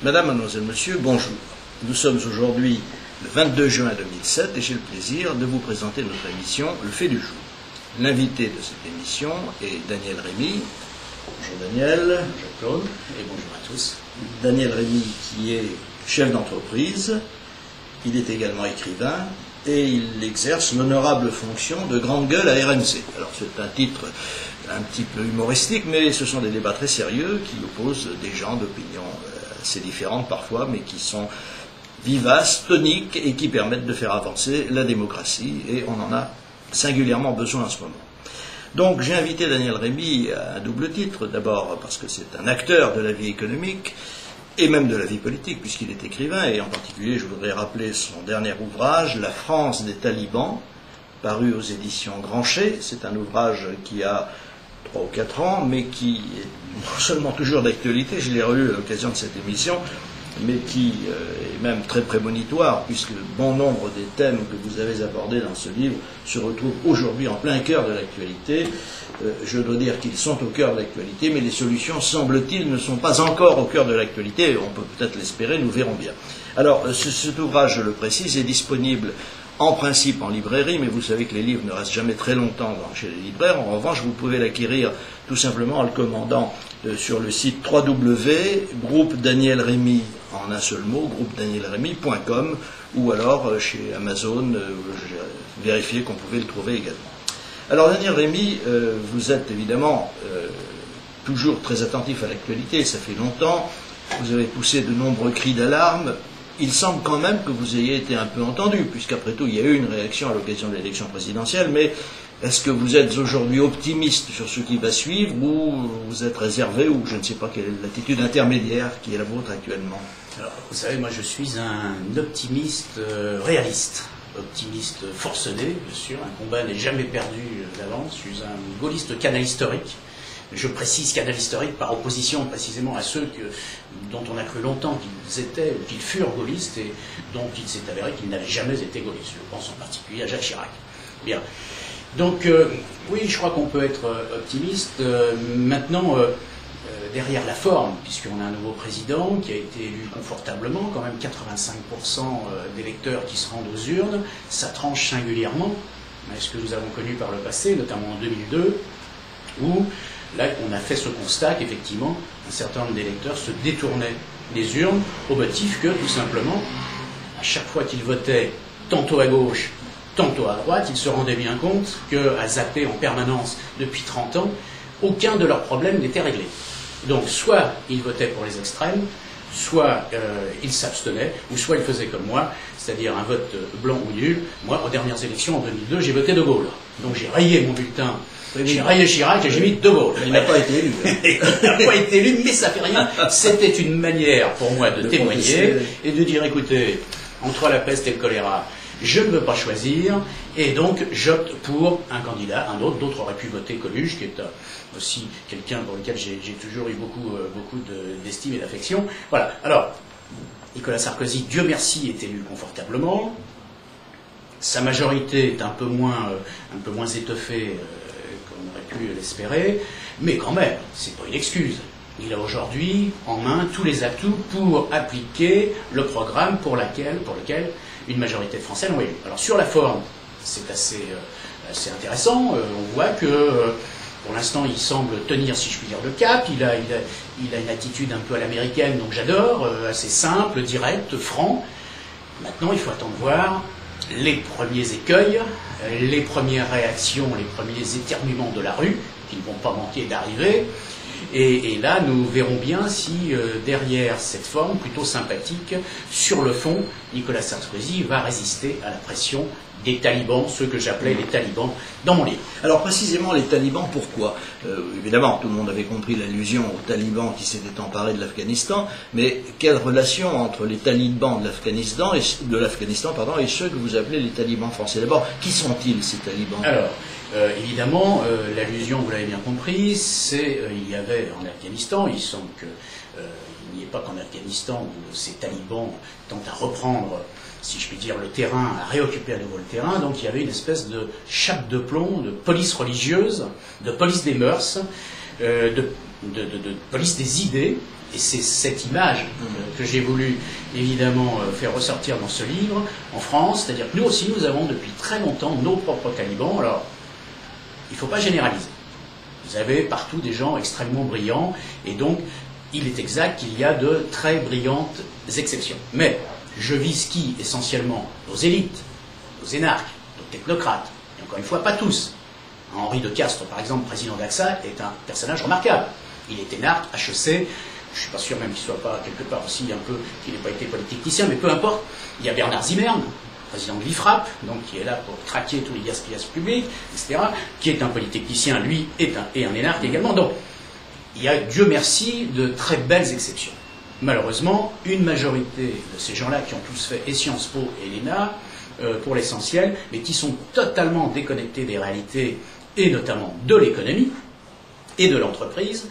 Madame, mademoiselle, monsieur, bonjour. Nous sommes aujourd'hui le 22 juin 2007 et j'ai le plaisir de vous présenter notre émission Le fait du jour. L'invité de cette émission est Daniel Rémy. Bonjour Daniel. Bonjour Claude et bonjour à tous. Daniel Rémy qui est chef d'entreprise, il est également écrivain et il exerce l'honorable fonction de grande gueule à RMC. Alors c'est un titre un petit peu humoristique, mais ce sont des débats très sérieux qui opposent des gens d'opinions assez différentes parfois, mais qui sont vivaces, toniques et qui permettent de faire avancer la démocratie, et on en a singulièrement besoin en ce moment. Donc j'ai invité Daniel Rémy à un double titre, d'abord parce que c'est un acteur de la vie économique et même de la vie politique, puisqu'il est écrivain, et en particulier je voudrais rappeler son dernier ouvrage, La France des talibans, paru aux éditions Grancher. C'est un ouvrage qui a 3 ou 4 ans, mais qui est non seulement toujours d'actualité, je l'ai relu à l'occasion de cette émission, mais qui est même très prémonitoire, puisque bon nombre des thèmes que vous avez abordés dans ce livre se retrouvent aujourd'hui en plein cœur de l'actualité. Je dois dire qu'ils sont au cœur de l'actualité, mais les solutions, semble-t-il, ne sont pas encore au cœur de l'actualité. On peut peut-être l'espérer, nous verrons bien. Alors, cet ouvrage, je le précise, est disponible en principe en librairie, mais vous savez que les livres ne restent jamais très longtemps chez les libraires. En revanche, vous pouvez l'acquérir tout simplement en le commandant sur le site www.groupe Daniel Rémy, en un seul mot, groupe-danielrémy.com, ou alors chez Amazon, j'ai vérifié qu'on pouvait le trouver également. Alors Daniel Rémy, vous êtes évidemment toujours très attentif à l'actualité, ça fait longtemps, vous avez poussé de nombreux cris d'alarme. Il semble quand même que vous ayez été un peu entendu, puisqu'après tout il y a eu une réaction à l'occasion de l'élection présidentielle, mais est-ce que vous êtes aujourd'hui optimiste sur ce qui va suivre, ou vous êtes réservé, ou je ne sais pas quelle est l'attitude intermédiaire qui est la vôtre actuellement? Alors, vous savez, moi je suis un optimiste réaliste, optimiste forcené, bien sûr. Un combat n'est jamais perdu d'avance. Je suis un gaulliste canal historique. Je précise canal historique par opposition précisément à ceux dont on a cru longtemps qu'ils étaient ou qu'ils furent gaullistes et dont il s'est avéré qu'ils n'avaient jamais été gaullistes. Je pense en particulier à Jacques Chirac. Bien. Donc, oui, je crois qu'on peut être optimiste. Maintenant, derrière la forme, puisqu'on a un nouveau président qui a été élu confortablement, quand même 85% d'électeurs qui se rendent aux urnes, ça tranche singulièrement à ce que nous avons connu par le passé, notamment en 2002, où là, on a fait ce constat qu'effectivement, un certain nombre d'électeurs se détournaient des urnes au motif que, tout simplement, à chaque fois qu'ils votaient tantôt à gauche, tantôt à droite, ils se rendaient bien compte qu'à zapper en permanence depuis 30 ans, aucun de leurs problèmes n'était réglé. Donc, soit ils votaient pour les extrêmes, soit ils s'abstenaient, ou soit ils faisaient comme moi, c'est-à-dire un vote blanc ou nul. Moi, aux dernières élections, en 2002, j'ai voté De Gaulle. Donc j'ai rayé mon bulletin. J'ai rayé Chirac et j'ai mis De Gaulle. Il n'a pas été élu. Il n'a pas été élu, mais ça fait rien. C'était une manière pour moi de témoigner et de dire, écoutez, entre la peste et le choléra, je ne veux pas choisir, et donc j'opte pour un candidat, un autre. D'autres auraient pu voter Coluche, qui est aussi quelqu'un pour lequel j'ai toujours eu beaucoup d'estime et d'affection. Voilà. Alors, Nicolas Sarkozy, Dieu merci, est élu confortablement. Sa majorité est un peu moins étoffée qu'on aurait pu l'espérer, mais quand même, c'est pas une excuse. Il a aujourd'hui en main tous les atouts pour appliquer le programme pour lequel une majorité de Français l'ont élu. Alors sur la forme, c'est assez intéressant. On voit que pour l'instant, il semble tenir, si je puis dire, le cap. Il a une attitude un peu à l'américaine, donc j'adore, assez simple, direct, franc. Maintenant, il faut attendre voir les premiers écueils, les premières réactions, les premiers éternuements de la rue, qui ne vont pas manquer d'arriver. Et là, nous verrons bien si, derrière cette forme plutôt sympathique, sur le fond, Nicolas Sarkozy va résister à la pression des talibans, ceux que j'appelais les talibans dans mon livre. Alors précisément les talibans, pourquoi évidemment, tout le monde avait compris l'allusion aux talibans qui s'étaient emparés de l'Afghanistan, mais quelle relation entre les talibans de l'Afghanistan et ceux que vous appelez les talibans français? D'abord, qui sont-ils ces talibans? Alors, évidemment, l'allusion, vous l'avez bien compris, c'est il y avait en Afghanistan, il semble qu'il n'y ait pas qu'en Afghanistan où ces talibans tentent à reprendre, si je puis dire, le terrain, à réoccuper à nouveau le terrain. Donc il y avait une espèce de chape de plomb, de police religieuse, de police des mœurs, de police des idées. Et c'est cette image que que j'ai voulu évidemment faire ressortir dans ce livre en France, c'est-à-dire que nous aussi nous avons depuis très longtemps nos propres talibans. Alors, il ne faut pas généraliser. Vous avez partout des gens extrêmement brillants, et donc il est exact qu'il y a de très brillantes exceptions. Mais je vise qui essentiellement? Nos élites, nos énarques, nos technocrates, et encore une fois pas tous. Henri de Castres, par exemple, président d'AXA, est un personnage remarquable. Il est énarque, HEC, je ne suis pas sûr même qu'il ne soit pas quelque part aussi un peu, qu'il n'ait pas été politicien, mais peu importe. Il y a Bernard Zimmern, président de l'IFRAP, donc qui est là pour traquer tous les gaspillages publics, etc., qui est un polytechnicien, lui, et un énarque également. Donc, il y a, Dieu merci, de très belles exceptions. Malheureusement, une majorité de ces gens-là qui ont tous fait et Sciences Po et l'ENA, pour l'essentiel, mais qui sont totalement déconnectés des réalités, et notamment de l'économie et de l'entreprise,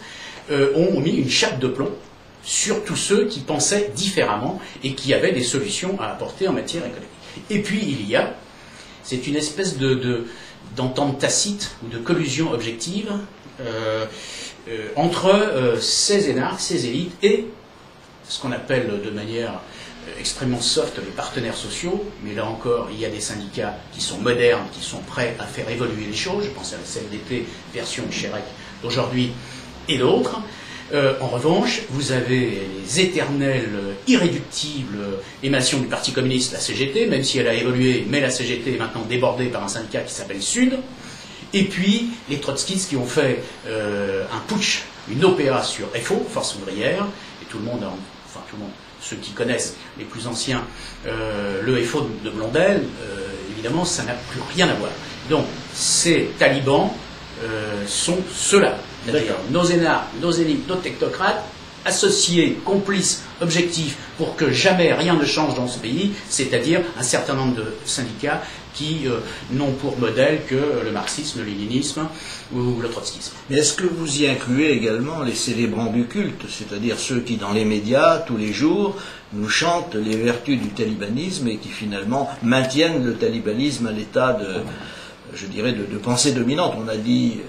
ont mis une chape de plomb sur tous ceux qui pensaient différemment et qui avaient des solutions à apporter en matière économique. Et puis il y a, c'est une espèce d'entente tacite ou de collusion objective entre ces énarques, ces élites et ce qu'on appelle de manière extrêmement soft les partenaires sociaux, mais là encore il y a des syndicats qui sont modernes, qui sont prêts à faire évoluer les choses, je pense à la CFDT version Chérec d'aujourd'hui et d'autres. En revanche, vous avez les éternelles, irréductibles émanations du Parti communiste, la CGT, même si elle a évolué, mais la CGT est maintenant débordée par un syndicat qui s'appelle Sud, et puis les trotskistes qui ont fait un putsch, une OPA sur FO, Force ouvrière, et tout le monde, enfin tout le monde, ceux qui connaissent, les plus anciens, le FO de Blondel, évidemment, ça n'a plus rien à voir. Donc, ces talibans sont ceux-là. C'est-à-dire nos énarques, nos élites, nos technocrates, associés, complices, objectifs, pour que jamais rien ne change dans ce pays, c'est-à-dire un certain nombre de syndicats qui n'ont pour modèle que le marxisme, le léninisme ou le trotskisme. Mais est-ce que vous y incluez également les célébrants du culte, c'est-à-dire ceux qui, dans les médias, tous les jours, nous chantent les vertus du talibanisme et qui finalement maintiennent le talibanisme à l'état de, je dirais, de pensée dominante? On a dit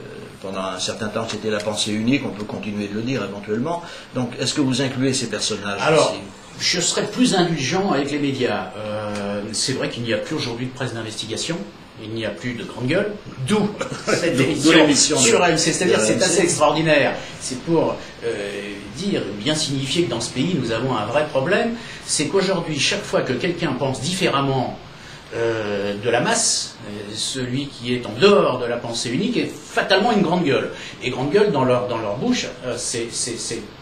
pendant un certain temps que c'était la pensée unique, on peut continuer de le dire éventuellement. Donc, est-ce que vous incluez ces personnages? Alors, je serais plus indulgent avec les médias. C'est vrai qu'il n'y a plus aujourd'hui de presse d'investigation, il n'y a plus de grande gueule, d'où cette émission sur AMC. C'est-à-dire c'est assez extraordinaire. C'est pour dire, bien signifier que dans ce pays, nous avons un vrai problème. C'est qu'aujourd'hui, chaque fois que quelqu'un pense différemment de la masse, celui qui est en dehors de la pensée unique est fatalement une grande gueule. Et grande gueule, dans leur bouche, c'est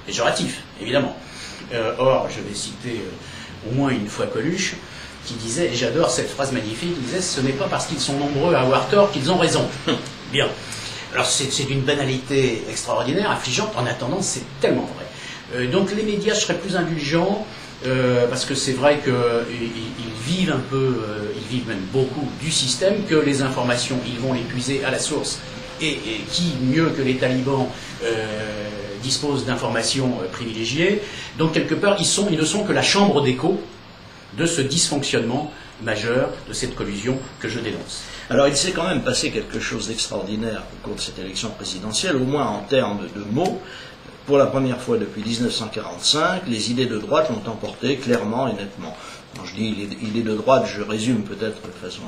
péjoratif, évidemment. Or, je vais citer au moins une fois Coluche, qui disait, et j'adore cette phrase magnifique, il disait « Ce n'est pas parce qu'ils sont nombreux à avoir tort qu'ils ont raison. » Bien. Alors, c'est d'une banalité extraordinaire, affligeante, en attendant, c'est tellement vrai. Donc, les médias, je serais plus indulgent, parce que c'est vrai qu'ils vivent un peu, ils vivent même beaucoup du système, que les informations, ils vont les puiser à la source, et qui, mieux que les talibans, disposent d'informations privilégiées. Donc, quelque part, ils ne sont que la chambre d'écho de ce dysfonctionnement majeur, de cette collusion que je dénonce. Alors, il s'est quand même passé quelque chose d'extraordinaire au cours de cette élection présidentielle, au moins en termes de mots. Pour la première fois depuis 1945, les idées de droite l'ont emporté clairement et nettement. Quand je dis idées de droite, je résume peut-être de façon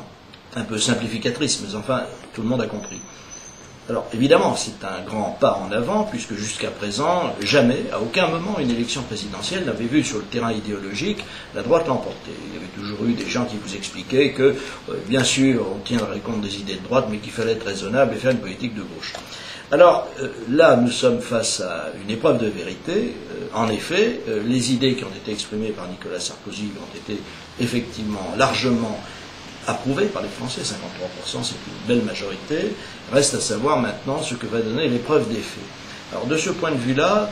un peu simplificatrice, mais enfin, tout le monde a compris. Alors, évidemment, c'est un grand pas en avant, puisque jusqu'à présent, jamais, à aucun moment, une élection présidentielle n'avait vu sur le terrain idéologique la droite l'emporter. Il y avait toujours eu des gens qui vous expliquaient que, bien sûr, on tiendrait compte des idées de droite, mais qu'il fallait être raisonnable et faire une politique de gauche. Alors, là, nous sommes face à une épreuve de vérité. En effet, les idées qui ont été exprimées par Nicolas Sarkozy ont été effectivement largement approuvées par les Français, 53%, c'est une belle majorité. Reste à savoir maintenant ce que va donner l'épreuve des faits. Alors, de ce point de vue-là,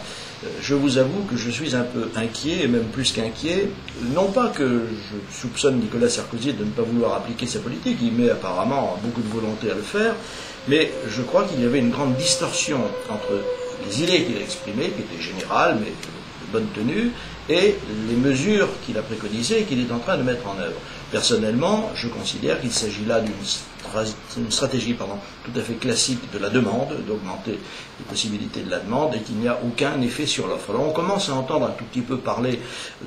je vous avoue que je suis un peu inquiet, et même plus qu'inquiet. Non pas que je soupçonne Nicolas Sarkozy de ne pas vouloir appliquer sa politique, il met apparemment beaucoup de volonté à le faire, mais je crois qu'il y avait une grande distorsion entre les idées qu'il a exprimées, qui étaient générales, mais bonne tenue, et les mesures qu'il a préconisées et qu'il est en train de mettre en œuvre. Personnellement, je considère qu'il s'agit là d'une stratégie tout à fait classique de la demande, d'augmenter les possibilités de la demande, et qu'il n'y a aucun effet sur l'offre. Alors on commence à entendre un tout petit peu parler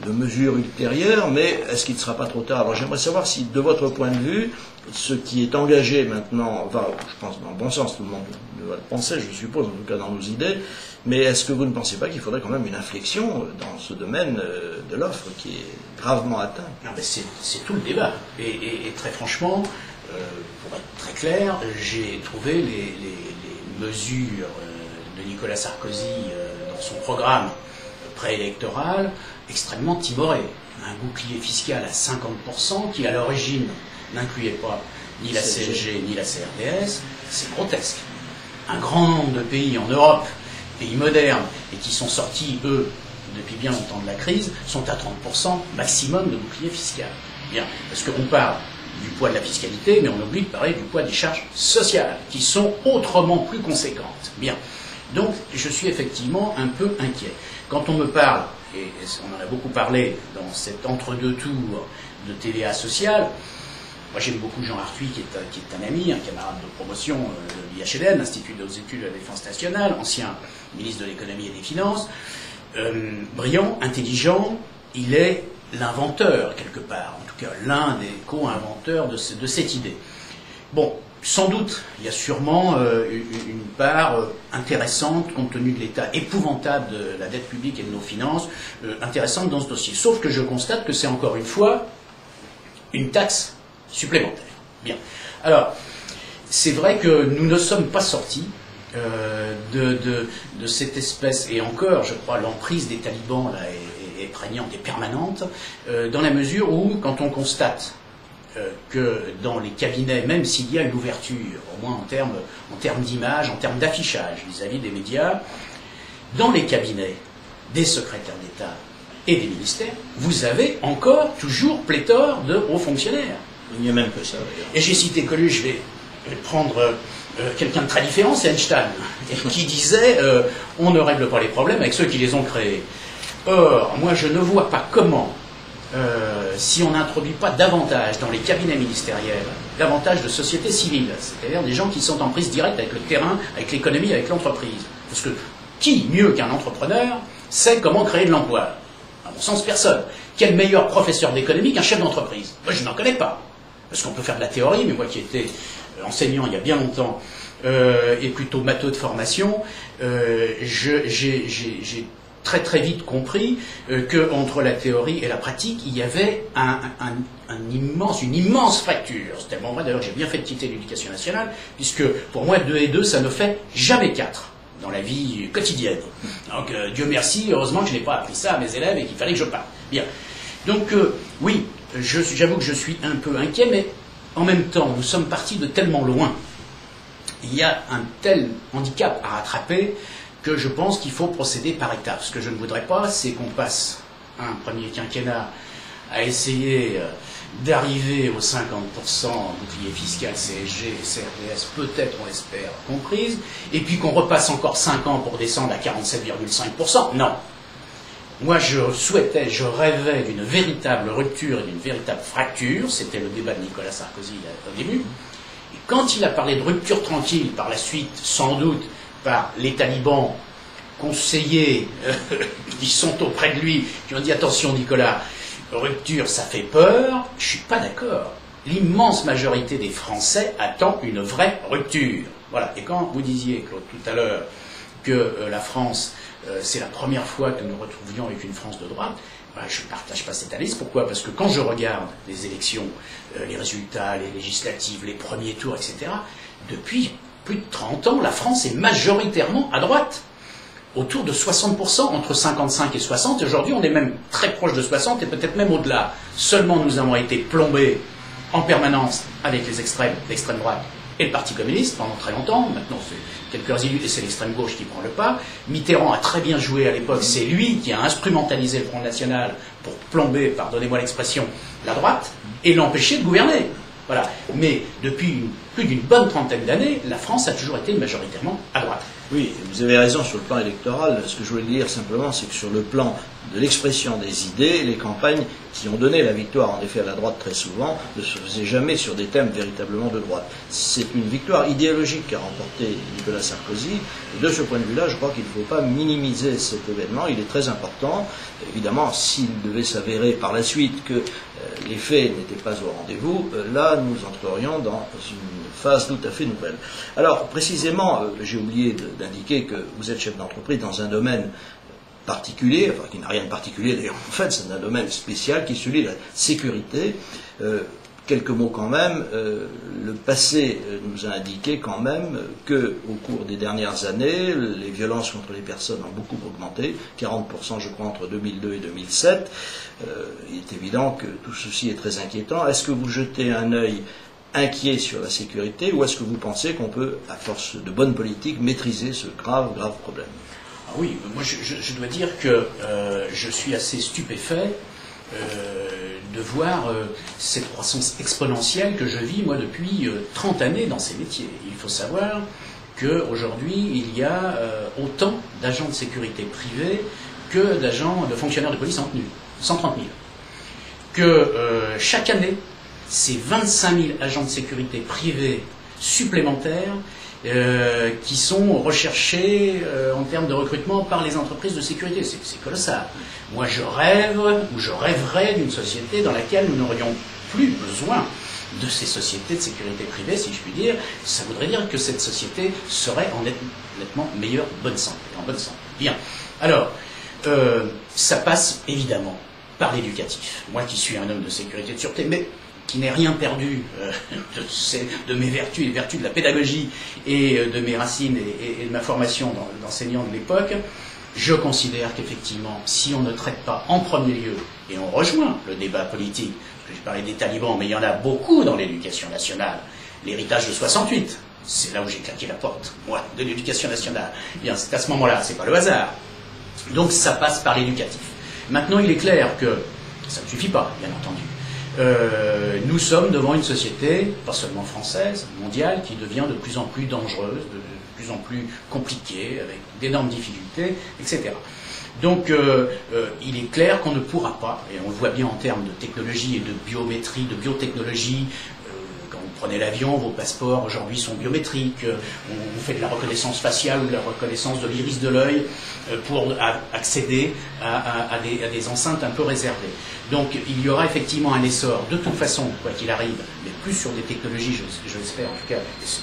de mesures ultérieures, mais est-ce qu'il ne sera pas trop tard? Alors j'aimerais savoir si, de votre point de vue, ce qui est engagé maintenant va, je pense, dans le bon sens, tout le monde va le penser, je suppose, en tout cas dans nos idées, mais est-ce que vous ne pensez pas qu'il faudrait quand même une inflexion dans ce domaine de l'offre qui est gravement atteint? Non, mais c'est tout le débat. Et très franchement, pour être très clair, j'ai trouvé les mesures de Nicolas Sarkozy dans son programme préélectoral extrêmement timorées. Un bouclier fiscal à 50% qui, à l'origine, n'incluait pas ni la CSG ni la CRDS, c'est grotesque. Un grand nombre de pays en Europe, pays modernes, et qui sont sortis, eux, depuis bien longtemps de la crise, sont à 30% maximum de bouclier fiscal. Bien, parce qu'on parle du poids de la fiscalité, mais on oublie de parler du poids des charges sociales, qui sont autrement plus conséquentes. Bien, donc je suis effectivement un peu inquiet. Quand on me parle, et on en a beaucoup parlé dans cet entre-deux tours de TVA sociale, moi j'aime beaucoup Jean Arthuis, qui est un ami, un camarade de promotion de l'IHLN, Institut de hautes études de la défense nationale, ancien ministre de l'économie et des finances, brillant, intelligent, il est l'inventeur quelque part, en tout cas l'un des co-inventeurs de cette idée. Bon, sans doute, il y a sûrement une part intéressante, compte tenu de l'état épouvantable de la dette publique et de nos finances, intéressante dans ce dossier. Sauf que je constate que c'est encore une fois une taxe supplémentaire. Bien. Alors, c'est vrai que nous ne sommes pas sortis de cette espèce, et encore, je crois, l'emprise des talibans là, est prégnante et permanente, dans la mesure où, quand on constate que dans les cabinets, même s'il y a une ouverture, au moins en termes d'image, en termes d'affichage vis-à-vis des médias, dans les cabinets des secrétaires d'État et des ministères, vous avez encore toujours pléthore de hauts fonctionnaires. Il n'y a même que ça, d'ailleurs. Et j'ai cité Coluche, je vais prendre quelqu'un de très différent, c'est Einstein, qui disait on ne règle pas les problèmes avec ceux qui les ont créés. Or, moi je ne vois pas comment, si on n'introduit pas davantage dans les cabinets ministériels, davantage de sociétés civiles, c'est-à-dire des gens qui sont en prise directe avec le terrain, avec l'économie, avec l'entreprise. Parce que qui, mieux qu'un entrepreneur, sait comment créer de l'emploi? À mon sens, personne. Quel meilleur professeur d'économie qu'un chef d'entreprise? Moi, je n'en connais pas. Parce qu'on peut faire de la théorie, mais moi qui étais enseignant il y a bien longtemps, et plutôt matheux de formation, j'ai très très vite compris qu'entre la théorie et la pratique, il y avait une immense fracture. C'est tellement vrai d'ailleurs que j'ai bien fait de quitter l'éducation nationale, puisque pour moi 2 et 2, ça ne fait jamais 4 dans la vie quotidienne. Donc Dieu merci, heureusement que je n'ai pas appris ça à mes élèves et qu'il fallait que je parte. Bien. Donc oui, j'avoue que je suis un peu inquiet, mais en même temps, nous sommes partis de tellement loin. Il y a un tel handicap à rattraper que je pense qu'il faut procéder par étapes. Ce que je ne voudrais pas, c'est qu'on passe un premier quinquennat à essayer d'arriver aux 50% bouclier fiscal, CSG et CRDS, peut-être, on l'espère, comprise, et puis qu'on repasse encore 5 ans pour descendre à 47,5%. Non. Moi, je rêvais d'une véritable rupture et d'une véritable fracture. C'était le débat de Nicolas Sarkozy au début. Et quand il a parlé de rupture tranquille, par la suite, sans doute, par les talibans conseillers qui sont auprès de lui, qui ont dit « Attention Nicolas, rupture, ça fait peur », je ne suis pas d'accord. L'immense majorité des Français attend une vraie rupture. Voilà. Et quand vous disiez, Claude, tout à l'heure, que la France, c'est la première fois que nous retrouvions avec une France de droite, je ne partage pas cette analyse. Pourquoi? Parce que quand je regarde les élections, les résultats, les législatives, les premiers tours, etc., depuis plus de 30 ans, la France est majoritairement à droite. Autour de 60%, entre 55 et 60. Aujourd'hui, on est même très proche de 60 et peut-être même au-delà. Seulement, nous avons été plombés en permanence avec l'extrême droite et le Parti communiste pendant très longtemps. Maintenant, c'est quelques élus et c'est l'extrême gauche qui prend le pas. Mitterrand a très bien joué à l'époque. C'est lui qui a instrumentalisé le Front National pour plomber, pardonnez-moi l'expression, la droite et l'empêcher de gouverner. Voilà. Mais depuis plus d'une bonne trentaine d'années, la France a toujours été majoritairement à droite. Oui, vous avez raison sur le plan électoral. Ce que je voulais dire simplement, c'est que sur le plan de l'expression des idées, les campagnes qui ont donné la victoire, en effet, à la droite très souvent, ne se faisaient jamais sur des thèmes véritablement de droite. C'est une victoire idéologique qu'a remporté Nicolas Sarkozy. Et de ce point de vue-là, je crois qu'il ne faut pas minimiser cet événement. Il est très important. Évidemment, s'il devait s'avérer par la suite que les faits n'étaient pas au rendez-vous, là, nous entrerions dans une phase tout à fait nouvelle. Alors, précisément, j'ai oublié d'indiquer que vous êtes chef d'entreprise dans un domaine particulier, enfin qui n'a rien de particulier d'ailleurs, en fait, c'est un domaine spécial qui est celui de la sécurité. Quelques mots quand même. Le passé nous a indiqué quand même que, au cours des dernières années, les violences contre les personnes ont beaucoup augmenté, 40% je crois entre 2002 et 2007. Il est évident que tout ceci est très inquiétant. Est-ce que vous jetez un œil inquiet sur la sécurité, ou est-ce que vous pensez qu'on peut, à force de bonne politique, maîtriser ce grave problème? Ah oui, moi je dois dire que je suis assez stupéfait de voir cette croissance exponentielle que je vis, moi, depuis 30 années dans ces métiers. Il faut savoir qu'aujourd'hui, il y a autant d'agents de sécurité privés que de fonctionnaires de police en tenue, 130 000. Que chaque année, c'est 25 000 agents de sécurité privés supplémentaires qui sont recherchés en termes de recrutement par les entreprises de sécurité. C'est colossal. Moi, je rêve, ou je rêverais d'une société dans laquelle nous n'aurions plus besoin de ces sociétés de sécurité privée, si je puis dire. Ça voudrait dire que cette société serait en nettement meilleure bonne santé, en bonne santé. Bien. Alors, ça passe évidemment par l'éducatif. Moi qui suis un homme de sécurité et de sûreté, mais qui n'ai rien perdu de mes vertus, les vertus de la pédagogie et de mes racines et de ma formation d'enseignant de l'époque, je considère qu'effectivement, si on ne traite pas en premier lieu, et on rejoint le débat politique, parce que j'ai parlé des talibans, mais il y en a beaucoup dans l'éducation nationale, l'héritage de 68, c'est là où j'ai claqué la porte, moi, de l'éducation nationale. Bien, c'est à ce moment-là, c'est pas le hasard. Donc ça passe par l'éducatif. Maintenant, il est clair que ça ne suffit pas, bien entendu. Nous sommes devant une société, pas seulement française, mondiale, qui devient de plus en plus dangereuse, de plus en plus compliquée, avec d'énormes difficultés, etc. Donc il est clair qu'on ne pourra pas, et on le voit bien en termes de technologie et de biométrie, de biotechnologie. Quand vous prenez l'avion, vos passeports aujourd'hui sont biométriques, on fait de la reconnaissance faciale ou de la reconnaissance de l'iris de l'œil pour accéder à des enceintes un peu réservées. Donc il y aura effectivement un essor, de toute façon, quoi qu'il arrive, mais plus sur des technologies, je l'espère en tout cas,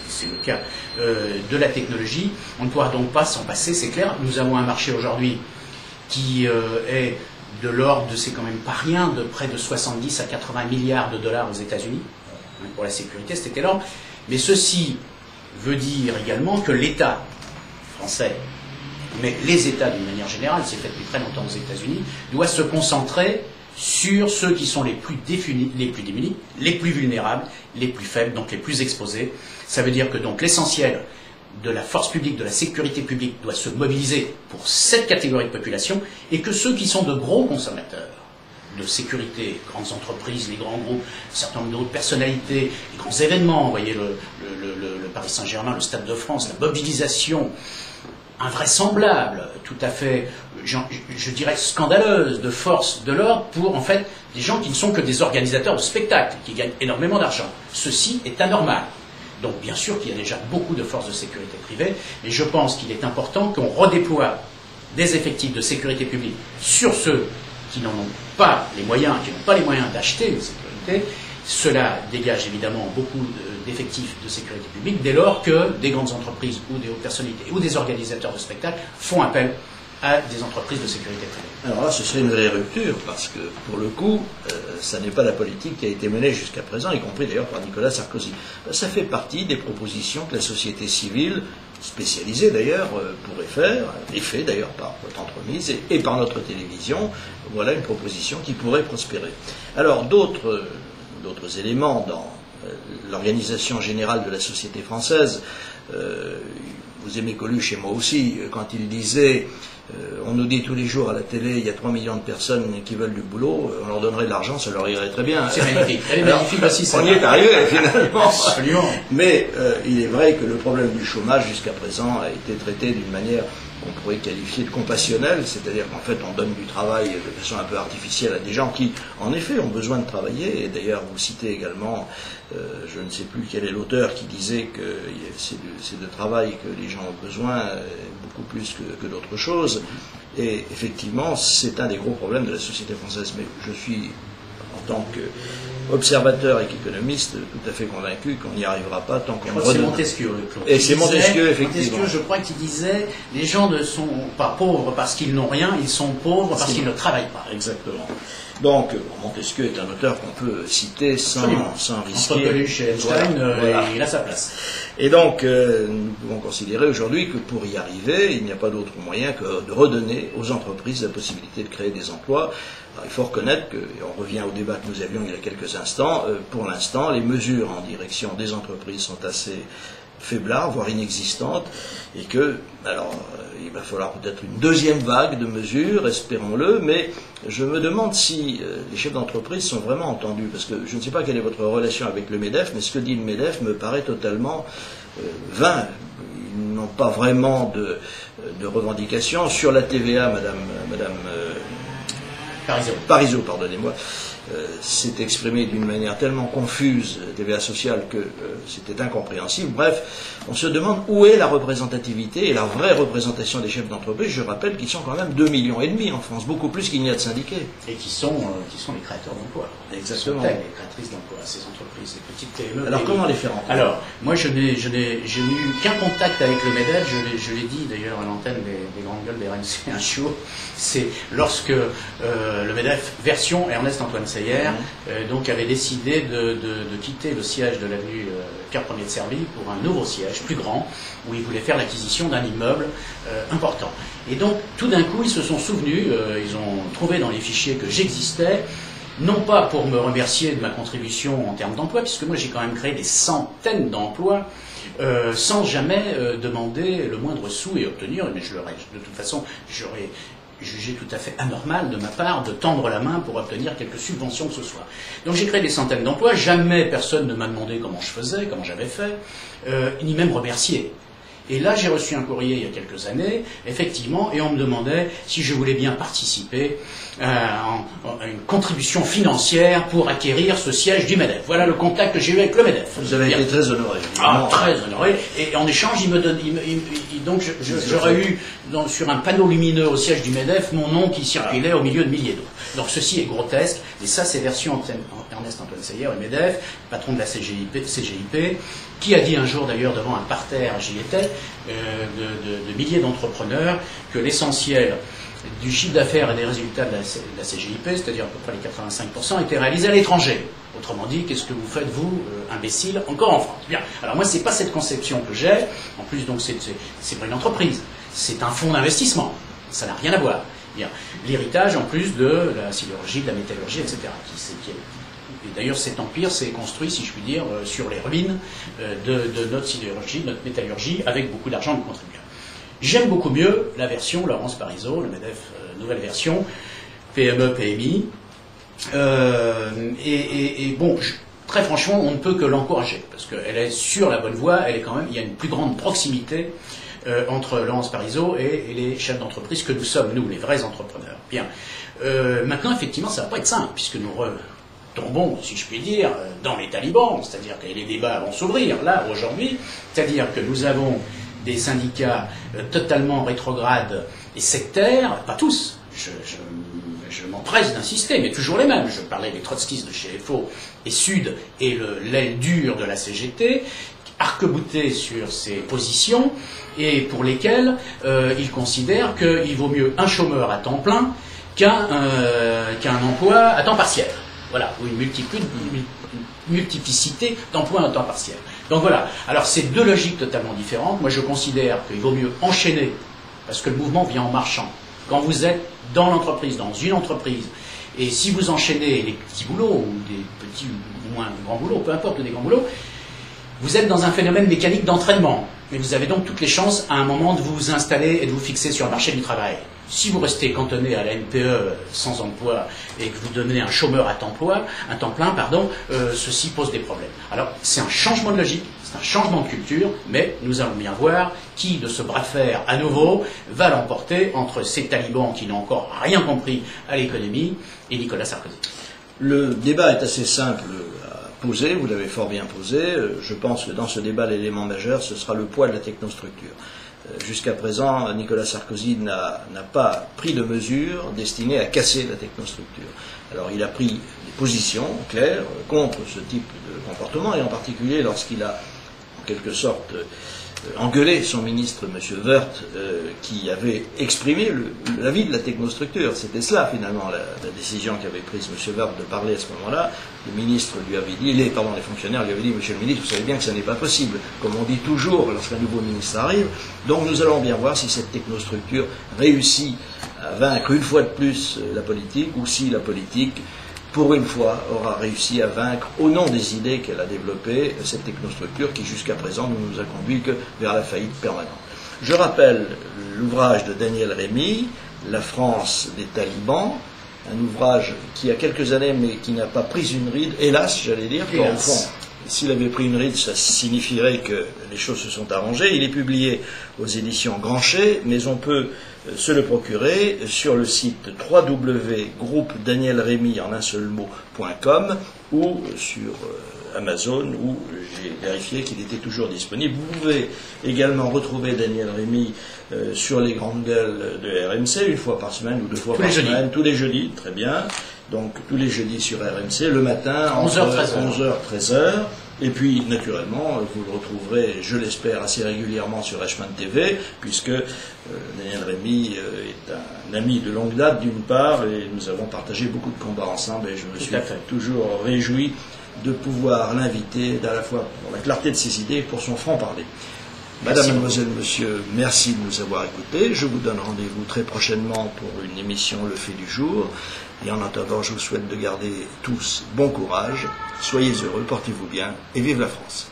c'est le cas, de la technologie. On ne pourra donc pas s'en passer, c'est clair. Nous avons un marché aujourd'hui qui est de l'ordre de, c'est quand même pas rien, de près de 70 à 80 milliards de dollars aux États-Unis. Pour la sécurité, c'est énorme. Mais ceci veut dire également que l'État français, mais les États d'une manière générale, c'est fait depuis très longtemps aux États-Unis, doit se concentrer sur ceux qui sont les plus démunis, les plus vulnérables, les plus faibles, donc les plus exposés. Ça veut dire que donc l'essentiel de la force publique, de la sécurité publique doit se mobiliser pour cette catégorie de population, et que ceux qui sont de gros consommateurs de sécurité, les grandes entreprises, les grands groupes, un certain nombre d'autres personnalités, les grands événements, vous voyez le Paris Saint-Germain, le Stade de France, la mobilisation invraisemblable, tout à fait, je dirais scandaleuse, de force de l'ordre pour, en fait, des gens qui ne sont que des organisateurs de spectacles, qui gagnent énormément d'argent. Ceci est anormal. Donc, bien sûr qu'il y a déjà beaucoup de forces de sécurité privées, mais je pense qu'il est important qu'on redéploie des effectifs de sécurité publique sur ceux qui n'en ont pas les moyens, qui n'ont pas les moyens d'acheter une sécurité. Cela dégage évidemment beaucoup d'effectifs de sécurité publique dès lors que des grandes entreprises ou des hautes personnalités ou des organisateurs de spectacles font appel à des entreprises de sécurité privée. Alors là, ce serait une vraie rupture, parce que, pour le coup, ça n'est pas la politique qui a été menée jusqu'à présent, y compris d'ailleurs par Nicolas Sarkozy. Ça fait partie des propositions que la société civile, spécialisée d'ailleurs, pourrait faire, et fait d'ailleurs par votre entreprise et par notre télévision. Voilà une proposition qui pourrait prospérer. Alors, d'autres éléments dans l'organisation générale de la société française, vous aimez Coluche et moi aussi, quand il disait On nous dit tous les jours à la télé, il y a 3 millions de personnes qui veulent du boulot, on leur donnerait de l'argent, ça leur irait très bien. C'est magnifique. Elle est magnifique aussi, ça. On y est arrivé finalement. Absolument. Mais il est vrai que le problème du chômage jusqu'à présent a été traité d'une manière qu'on pourrait qualifier de compassionnelle, c'est-à-dire qu'en fait on donne du travail de façon un peu artificielle à des gens qui, en effet, ont besoin de travailler. Et d'ailleurs, vous citez également, je ne sais plus quel est l'auteur qui disait que c'est de travail que les gens ont besoin, beaucoup plus que d'autres choses. Et effectivement, c'est un des gros problèmes de la société française. Mais je suis, en tant qu'observateur et qu'économiste, tout à fait convaincu qu'on n'y arrivera pas tant qu'on redonne. C'est Montesquieu, le Claude. Et c'est Montesquieu, effectivement. Montesquieu, je crois qu'il disait, les gens ne sont pas pauvres parce qu'ils n'ont rien, ils sont pauvres parce qu'ils ne travaillent pas. Exactement. Donc, Montesquieu est un auteur qu'on peut citer sans risquer. Entre Coluche et Einstein, voilà. Il a sa place. Et donc, nous pouvons considérer aujourd'hui que pour y arriver, il n'y a pas d'autre moyen que de redonner aux entreprises la possibilité de créer des emplois. Alors, il faut reconnaître que, et on revient au débat que nous avions il y a quelques instants, pour l'instant, les mesures en direction des entreprises sont assez faiblards, voire inexistantes, et que, alors, il va falloir peut-être une deuxième vague de mesures, espérons-le, mais je me demande si les chefs d'entreprise sont vraiment entendus, parce que je ne sais pas quelle est votre relation avec le MEDEF, mais ce que dit le MEDEF me paraît totalement vain. Ils n'ont pas vraiment de revendications. Sur la TVA, Madame Parisot, pardonnez-moi, s'est exprimé d'une manière tellement confuse, TVA sociale, que c'était incompréhensible. Bref, on se demande où est la représentativité et la vraie représentation des chefs d'entreprise. Je rappelle qu'ils sont quand même 2,5 millions en France, beaucoup plus qu'il n'y a de syndiqués. Et qui sont les créateurs d'emplois. Exactement. Les créatrices d'emplois, ces entreprises, ces petites PME. Alors comment les faire entendre? Alors, moi j'ai eu qu'un contact avec le MEDEF, je l'ai dit d'ailleurs à l'antenne des grandes gueules des RMC un jour, c'est lorsque le MEDEF, version Ernest Antoine Seyer, donc avait décidé de quitter le siège de l'avenue Pierre Ier de Serville pour un nouveau siège plus grand où il voulait faire l'acquisition d'un immeuble important. Et donc tout d'un coup ils se sont souvenus, ils ont trouvé dans les fichiers que j'existais, non pas pour me remercier de ma contribution en termes d'emploi, puisque moi j'ai quand même créé des centaines d'emplois sans jamais demander le moindre sou et obtenir, mais de toute façon j'aurais jugé tout à fait anormal de ma part de tendre la main pour obtenir quelques subventions que ce soit. Donc j'ai créé des centaines d'emplois, jamais personne ne m'a demandé comment je faisais, comment j'avais fait, ni même remercié. Et là, j'ai reçu un courrier il y a quelques années, effectivement, et on me demandait si je voulais bien participer à une contribution financière pour acquérir ce siège du MEDEF. Voilà le contact que j'ai eu avec le MEDEF. Vous avez été très honoré. Ah, très honoré. Et en échange, il me donne, donc j'aurais eu sur un panneau lumineux au siège du MEDEF mon nom qui circulait au milieu de milliers d'autres. Donc ceci est grotesque, et ça c'est version Ernest Antoine Seyer, le MEDEF, patron de la CGIP, qui a dit un jour d'ailleurs devant un parterre, j'y étais, de milliers d'entrepreneurs, que l'essentiel du chiffre d'affaires et des résultats de la CGIP, c'est-à-dire à peu près les 85%, étaient réalisés à l'étranger. Autrement dit, qu'est-ce que vous faites, vous, imbécile, encore en France? Bien. Alors moi, c'est pas cette conception que j'ai. En plus, donc, c'est pas une entreprise. C'est un fonds d'investissement. Ça n'a rien à voir. Bien. L'héritage, en plus, de la sidérurgie, de la métallurgie, etc. Et d'ailleurs, cet empire s'est construit, si je puis dire, sur les ruines de notre sidérurgie, de notre métallurgie, avec beaucoup d'argent de contribuables. J'aime beaucoup mieux la version Laurence Parisot, le MEDEF, nouvelle version, PME, PMI. Et bon, très franchement, on ne peut que l'encourager, parce qu'elle est sur la bonne voie, il y a une plus grande proximité entre Laurence Parisot et les chefs d'entreprise que nous sommes, nous, les vrais entrepreneurs. Bien. Maintenant, effectivement, ça ne va pas être simple, puisque nous tombons, si je puis dire, dans les talibans, c'est-à-dire que les débats vont s'ouvrir, là, aujourd'hui, c'est-à-dire que nous avons des syndicats totalement rétrogrades et sectaires, pas tous, je m'empresse d'insister, mais toujours les mêmes. Je parlais des trotskistes de chez FO et Sud et l'aile dure de la CGT, arc-boutés sur ces positions et pour lesquels ils considèrent qu'il vaut mieux un chômeur à temps plein qu'un emploi à temps partiel. Voilà, ou une multiplicité d'emplois à temps partiel. Donc voilà, alors c'est deux logiques totalement différentes. Moi je considère qu'il vaut mieux enchaîner, parce que le mouvement vient en marchant. Quand vous êtes dans l'entreprise, dans une entreprise, et si vous enchaînez les petits boulots, ou des petits ou moins grands boulots, peu importe des grands boulots, vous êtes dans un phénomène mécanique d'entraînement. Et vous avez donc toutes les chances à un moment de vous installer et de vous fixer sur le marché du travail. Si vous restez cantonné à la NPE sans emploi et que vous devenez un chômeur à temps plein, ceci pose des problèmes. Alors, c'est un changement de logique, c'est un changement de culture, mais nous allons bien voir qui de ce bras de fer à nouveau va l'emporter entre ces talibans qui n'ont encore rien compris à l'économie et Nicolas Sarkozy. Le débat est assez simple à poser, vous l'avez fort bien posé. Je pense que dans ce débat, l'élément majeur, ce sera le poids de la technostructure. Jusqu'à présent, Nicolas Sarkozy n'a pas pris de mesures destinées à casser la technostructure. Alors il a pris des positions claires contre ce type de comportement, et en particulier lorsqu'il a, en quelque sorte, engueulé son ministre, M. Woerth, qui avait exprimé l'avis de la technostructure. C'était cela, finalement, la décision qu'avait prise M. Woerth de parler à ce moment-là. Le ministre lui avait dit, les fonctionnaires lui avaient dit, Monsieur le ministre, vous savez bien que ça n'est pas possible, comme on dit toujours lorsqu'un nouveau ministre arrive. Donc nous allons bien voir si cette technostructure réussit à vaincre une fois de plus la politique, ou si la politique, pour une fois, aura réussi à vaincre, au nom des idées qu'elle a développées, cette technostructure qui, jusqu'à présent, ne nous a conduit que vers la faillite permanente. Je rappelle l'ouvrage de Daniel Rémy, La France des talibans, un ouvrage qui a quelques années, mais qui n'a pas pris une ride, hélas, j'allais dire, au fond, s'il avait pris une ride, ça signifierait que les choses se sont arrangées. Il est publié aux éditions Grancher, mais on peut se le procurer sur le site www.groupedanielremy en un seul mot.com ou sur Amazon, où j'ai vérifié qu'il était toujours disponible. Vous pouvez également retrouver Daniel Rémy sur les grandes gueules de RMC, une fois par semaine ou deux fois par semaine, tous les jeudis, très bien. Donc tous les jeudis sur RMC, le matin, 11h, 13h. Et puis, naturellement, vous le retrouverez, je l'espère, assez régulièrement sur Eichmann TV, puisque Daniel Rémy est un ami de longue date, d'une part, et nous avons partagé beaucoup de combats ensemble, et je me suis toujours réjoui de pouvoir l'inviter, à la fois pour la clarté de ses idées et pour son franc-parler. Madame, mademoiselle, monsieur, merci de nous avoir écoutés. Je vous donne rendez-vous très prochainement pour une émission Le Fait du Jour. Et en attendant, je vous souhaite de garder tous bon courage, soyez heureux, portez-vous bien et vive la France.